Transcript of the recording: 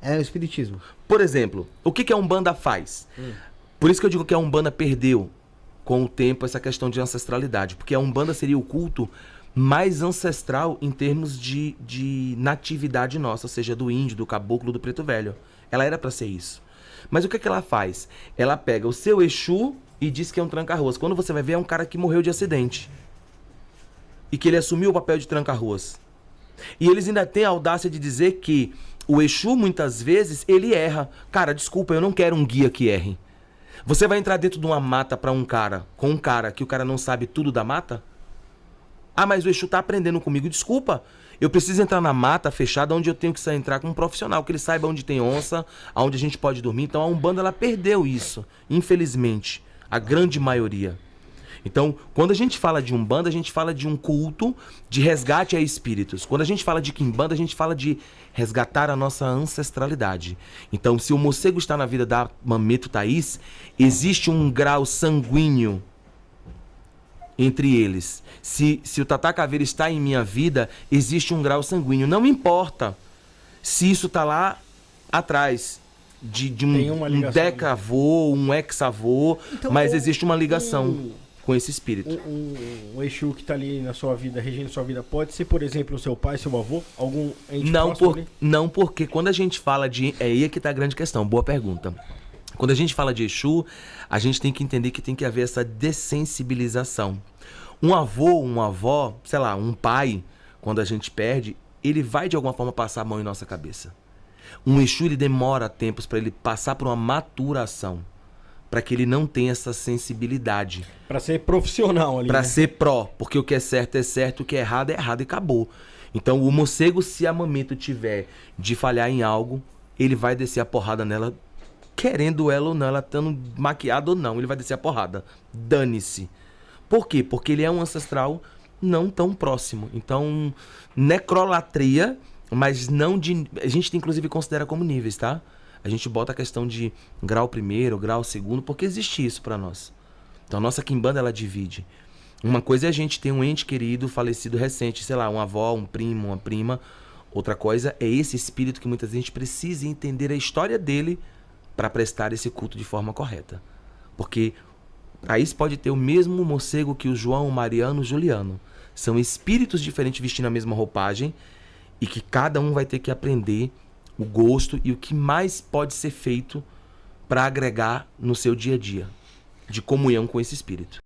É o espiritismo. Por exemplo, o que a Umbanda faz? Por isso que eu digo que a Umbanda perdeu com o tempo essa questão de ancestralidade, porque a Umbanda seria o culto mais ancestral em termos de natividade nossa, ou seja, do índio, do caboclo, do preto velho. Ela era para ser isso. Mas o que ela faz? Ela pega o seu Exu e diz que é um tranca-ruas. Quando você vai ver, é um cara que morreu de acidente. E que ele assumiu o papel de tranca-ruas. E eles ainda têm a audácia de dizer que o Exu, muitas vezes, ele erra. Cara, desculpa, eu não quero um guia que erre. Você vai entrar dentro de uma mata com um cara que o cara não sabe tudo da mata? Ah, mas o Exu tá aprendendo comigo. Desculpa, eu preciso entrar na mata fechada onde eu tenho que entrar com um profissional, que ele saiba onde tem onça, aonde a gente pode dormir. Então a Umbanda, ela perdeu isso, infelizmente, a grande maioria. Então, quando a gente fala de Umbanda, a gente fala de um culto de resgate a espíritos. Quando a gente fala de Quimbanda, a gente fala de resgatar a nossa ancestralidade. Então, se o morcego está na vida da Mameto Thaís, existe um grau sanguíneo entre eles. Se o Tata Caveira está em minha vida, existe um grau sanguíneo. Não importa se isso está lá atrás de um decavô, um ex-avô, então, mas existe uma ligação com esse espírito. Um Exu que está ali na sua vida, regendo sua vida, pode ser, por exemplo, o seu pai, seu avô? Algum ente não, porque quando a gente fala de... É aí que está a grande questão. Boa pergunta. Quando a gente fala de Exu, a gente tem que entender que tem que haver essa dessensibilização. Um avô, uma avó, sei lá, um pai, quando a gente perde, ele vai de alguma forma passar a mão em nossa cabeça. Um Exu, ele demora tempos para ele passar por uma maturação, para que ele não tenha essa sensibilidade. Para ser profissional ali. Para ser pró, porque o que é certo, o que é errado e acabou. Então o morcego, se a Mameto tiver de falhar em algo, ele vai descer a porrada nela, querendo ela ou não, ela estando maquiada ou não, ele vai descer a porrada. Dane-se. Por quê? Porque ele é um ancestral não tão próximo. Então, necrolatria, mas não de... A gente inclusive considera como níveis, tá? A gente bota a questão de grau primeiro, grau segundo, porque existe isso pra nós. Então a nossa Quimbanda, ela divide. Uma coisa é a gente ter um ente querido, falecido recente, sei lá, uma avó, um primo, uma prima. Outra coisa é esse espírito que muita gente precisa entender a história dele para prestar esse culto de forma correta. Porque Thaís pode ter o mesmo morcego que o João, o Mariano, o Juliano. São espíritos diferentes vestindo a mesma roupagem e que cada um vai ter que aprender o gosto e o que mais pode ser feito para agregar no seu dia a dia de comunhão com esse espírito.